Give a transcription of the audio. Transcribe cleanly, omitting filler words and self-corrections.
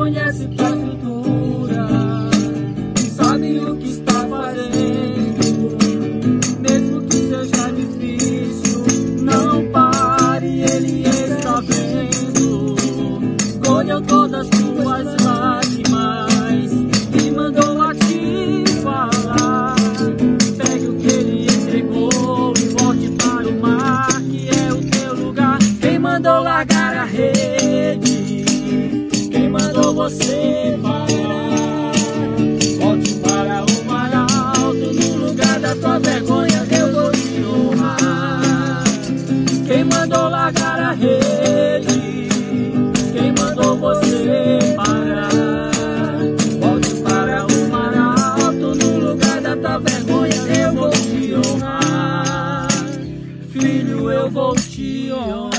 conhece tua cultura, sabe o que está fazendo, mesmo que seja difícil, não pare, ele está vendo. Colheu todas tuas lágrimas e mandou a te falar. Pegue o que ele entregou e volte para o mar, que é o teu lugar. Quem mandou largar a rede? Quem mandou você parar? Volte para o mar alto, no lugar da tua vergonha eu vou te honrar. Quem mandou largar a rede? Quem mandou você parar? Volte para o mar alto, no lugar da tua vergonha eu vou te honrar. Filho, eu vou te honrar.